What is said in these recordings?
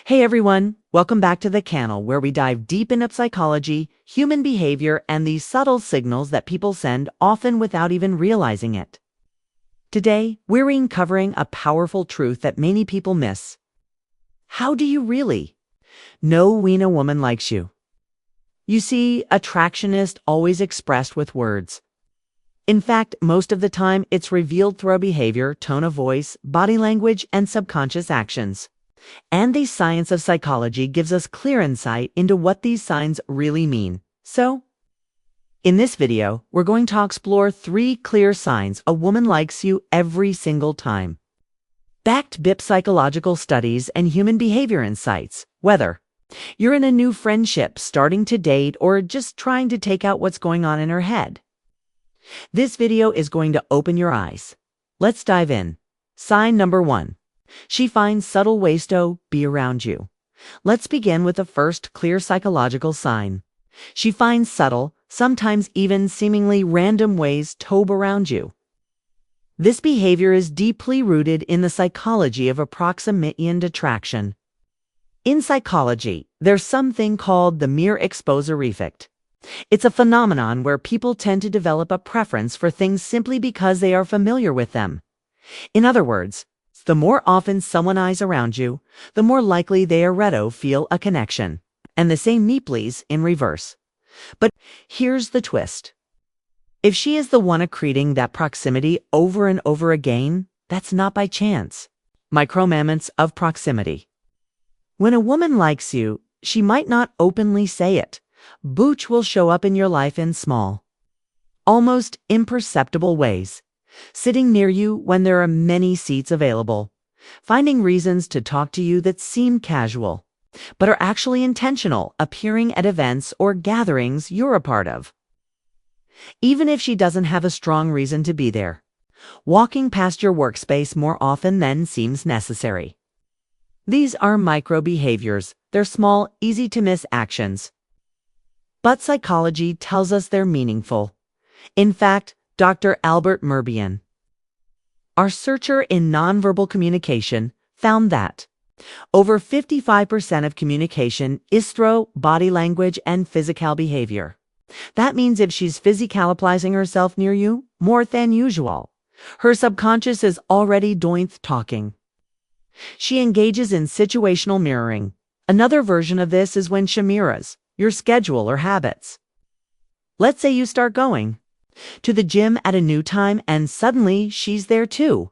Hey everyone, welcome back to the channel where we dive deep into psychology, human behavior, and these subtle signals that people send often without even realizing it. Today, we're uncovering a powerful truth that many people miss. How do you really know when a woman likes you? You see, attraction isn't always expressed with words. In fact, most of the time, it's revealed through our behavior, tone of voice, body language, and subconscious actions. And the science of psychology gives us clear insight into what these signs really mean. So, in this video, we're going to explore 3 clear signs a woman likes you every single time. Backed by psychological studies and human behavior insights, whether you're in a new friendship, starting to date, or just trying to take out what's going on in her head. This video is going to open your eyes. Let's dive in. Sign number 1. She finds subtle ways to be around you. Let's begin with the first clear psychological sign. She finds subtle, sometimes even seemingly random ways to be around you. This behavior is deeply rooted in the psychology of proximity and attraction. In psychology, there's something called the mere exposure effect. It's a phenomenon where people tend to develop a preference for things simply because they are familiar with them. In other words, the more often someone is around you, the more likely they are to feel a connection. And the same neatly in reverse. But here's the twist. If she is the one accreting that proximity over and over again, that's not by chance. Micro-moments of proximity. When a woman likes you, she might not openly say it. Booch will show up in your life in small, almost imperceptible ways. Sitting near you when there are many seats available. Finding reasons to talk to you that seem casual, but are actually intentional, appearing at events or gatherings you're a part of. Even if she doesn't have a strong reason to be there. Walking past your workspace more often than seems necessary. These are micro behaviors. They're small, easy to miss actions. But psychology tells us they're meaningful. In fact, Dr. Albert Merbian, our researcher in nonverbal communication, found that over 55% of communication is through body language and physical behavior. That means if she's physicalizing herself near you more than usual, her subconscious is already doing talking. She engages in situational mirroring. Another version of this is when she mirrors your schedule or habits. Let's say you start going to the gym at a new time and suddenly she's there too.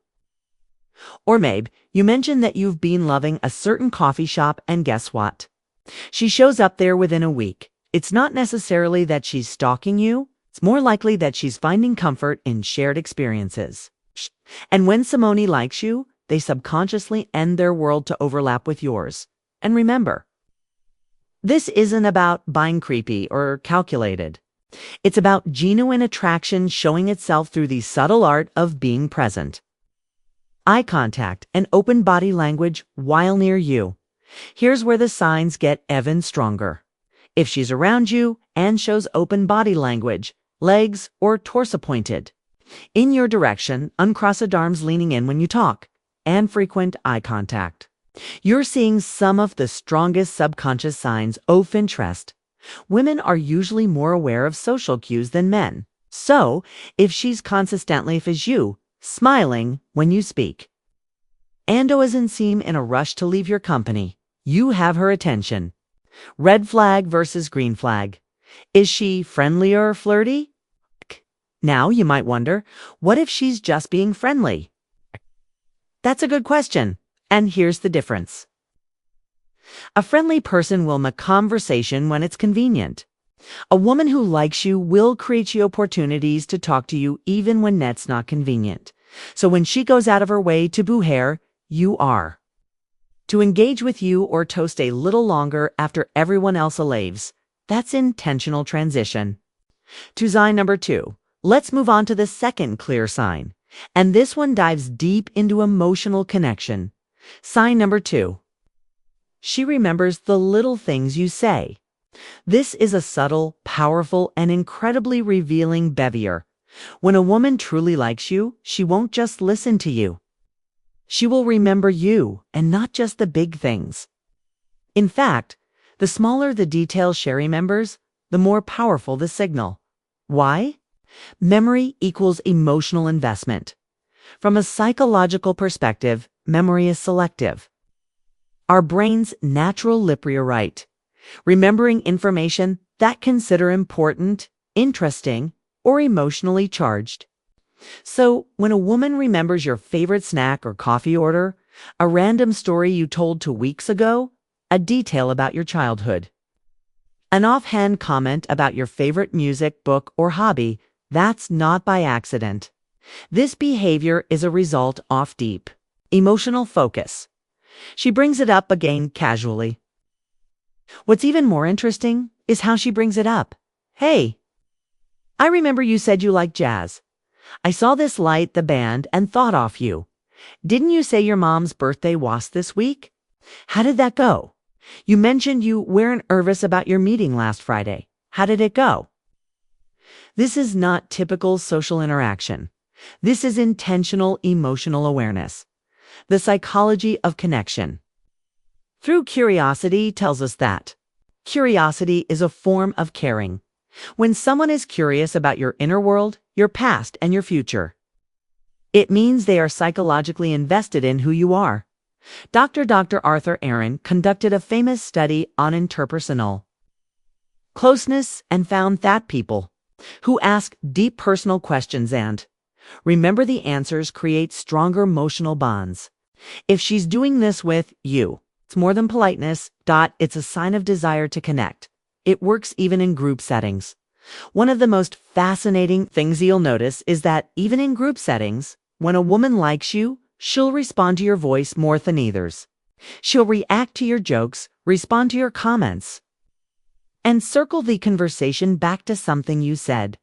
Or maybe you mention that you've been loving a certain coffee shop and guess what? She shows up there within a week. It's not necessarily that she's stalking you. It's more likely that she's finding comfort in shared experiences. And when Simone likes you, they subconsciously end their world to overlap with yours. And remember, this isn't about being creepy or calculated. It's about genuine attraction showing itself through the subtle art of being present. Eye contact and open body language while near you. Here's where the signs get even stronger. If she's around you and shows open body language, legs or torso pointed in your direction, uncrossed arms leaning in when you talk, and frequent eye contact, you're seeing some of the strongest subconscious signs of interest. Women are usually more aware of social cues than men. So, if she's consistently as you, smiling when you speak, and doesn't seem in a rush to leave your company, you have her attention. Red flag versus green flag. Is she friendly or flirty? Now you might wonder, what if she's just being friendly? That's a good question, and here's the difference. A friendly person will make conversation when it's convenient. A woman who likes you will create you opportunities to talk to you even when that's not convenient. So when she goes out of her way to boo hair, you are. To engage with you or to stay a little longer after everyone else leaves, that's intentional transition. To sign number 2, let's move on to the second clear sign. And this one dives deep into emotional connection. Sign number 2. She remembers the little things you say. This is a subtle, powerful, and incredibly revealing behavior. When a woman truly likes you, she won't just listen to you. She will remember you, and not just the big things. In fact, the smaller the details she remembers, the more powerful the signal. Why? Memory equals emotional investment. From a psychological perspective, memory is selective. Our brain's natural lip rewrite, remembering information that consider important, interesting, or emotionally charged. So, when a woman remembers your favorite snack or coffee order, a random story you told 2 weeks ago, a detail about your childhood, an offhand comment about your favorite music, book, or hobby, that's not by accident. This behavior is a result of deep emotional focus. She brings it up again casually. What's even more interesting is how she brings it up. Hey, I remember you said you like jazz. I saw this light, the band, and thought of you. Didn't you say your mom's birthday was this week? How did that go? You mentioned you weren't nervous about your meeting last Friday. How did it go? This is not typical social interaction. This is intentional emotional awareness. The psychology of connection. Through curiosity tells us that curiosity is a form of caring. When someone is curious about your inner world, your past, and your future, it means they are psychologically invested in who you are. Dr. Arthur Aaron conducted a famous study on interpersonal closeness and found that people who ask deep personal questions and remember the answers create stronger emotional bonds. If she's doing this with you, it's more than politeness. It's a sign of desire to connect. It works even in group settings. One of the most fascinating things you'll notice is that even in group settings, when a woman likes you, she'll respond to your voice more than others. She'll react to your jokes, respond to your comments, and circle the conversation back to something you said.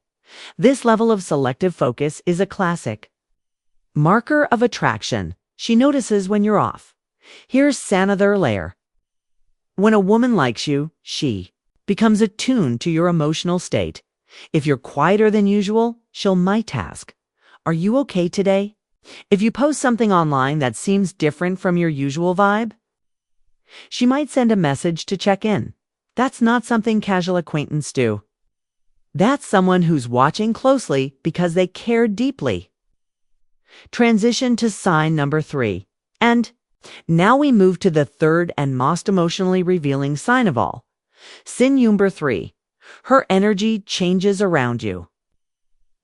This level of selective focus is a classic marker of attraction. She notices when you're off. Here's another layer. When a woman likes you, she becomes attuned to your emotional state. If you're quieter than usual, she'll might ask, "Are you okay today?" If you post something online that seems different from your usual vibe, she might send a message to check in. That's not something casual acquaintances do. That's someone who's watching closely because they care deeply. Transition to sign number 3. And now we move to the third and most emotionally revealing sign of all. Sign number 3. Her energy changes around you.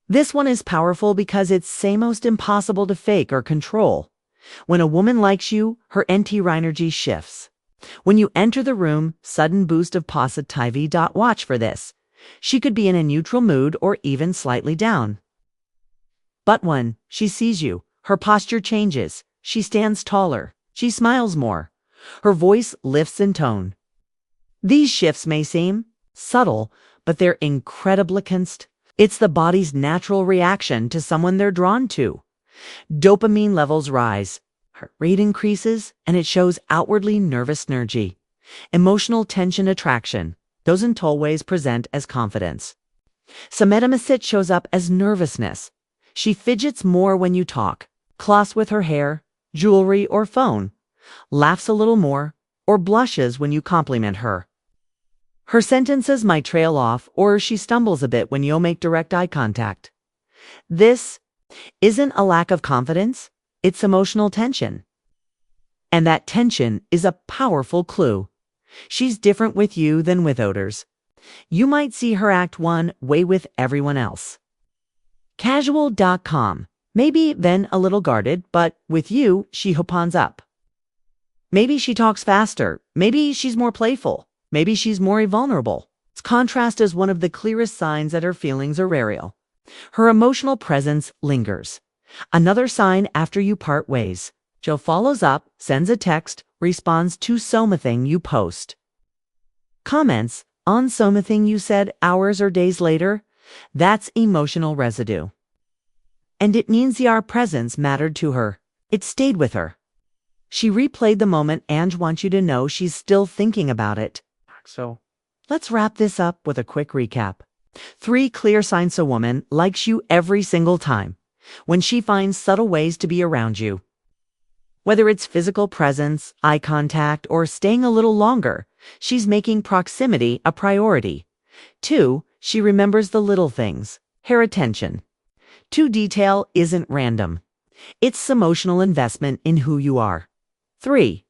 This one is powerful because it's most impossible to fake or control. When a woman likes you, her energy shifts. When you enter the room, sudden boost of positivity. Watch for this. She could be in a neutral mood or even slightly down. But when she sees you, her posture changes. She stands taller. She smiles more. Her voice lifts in tone. These shifts may seem subtle, but they're incredibly constant. It's the body's natural reaction to someone they're drawn to. Dopamine levels rise, heart rate increases, and it shows outwardly nervous energy. Emotional tension attraction doesn't always present as confidence. Sometimes shows up as nervousness. She fidgets more when you talk, cloths with her hair, jewelry, or phone, laughs a little more, or blushes when you compliment her. Her sentences might trail off, or she stumbles a bit when you make direct eye contact. This isn't a lack of confidence, it's emotional tension. And that tension is a powerful clue. She's different with you than with others. You might see her act one way with everyone else. Casual.com. Maybe then a little guarded, but with you, she opens up. Maybe she talks faster. Maybe she's more playful. Maybe she's more vulnerable. Its contrast is one of the clearest signs that her feelings are real. Her emotional presence lingers. Another sign after you part ways. Jill follows up, sends a text, responds to something you post. Comments on something you said hours or days later. That's emotional residue. And it means your presence mattered to her. It stayed with her. She replayed the moment and wants you to know she's still thinking about it. So, let's wrap this up with a quick recap. 3 clear signs a woman likes you every single time. When she finds subtle ways to be around you. Whether it's physical presence, eye contact, or staying a little longer, she's making proximity a priority. 2. She remembers the little things. Her attention to detail isn't random. It's emotional investment in who you are. 3.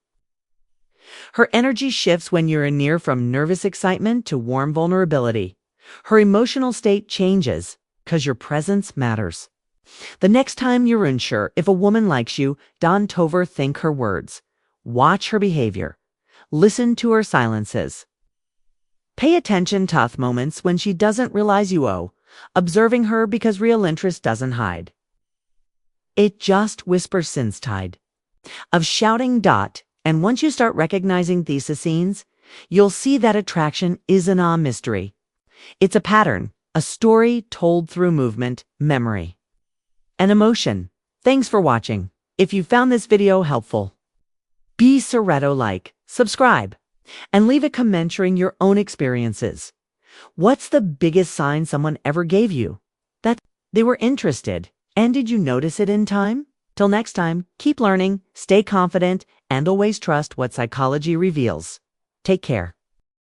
Her energy shifts when you're near from nervous excitement to warm vulnerability. Her emotional state changes because your presence matters. The next time you're unsure if a woman likes you, don't overthink her words. Watch her behavior. Listen to her silences. Pay attention to tough moments when she doesn't realize you owe, observing her because real interest doesn't hide. It just whispers since tide of shouting dot, and once you start recognizing these scenes, you'll see that attraction isn't a mystery. It's a pattern, a story told through movement, memory, and emotion. Thanks for watching. If you found this video helpful, be Soretto-like, subscribe, and leave a comment sharing your own experiences. What's the biggest sign someone ever gave you that they were interested? And did you notice it in time? Till next time, keep learning, stay confident, and always trust what psychology reveals. Take care.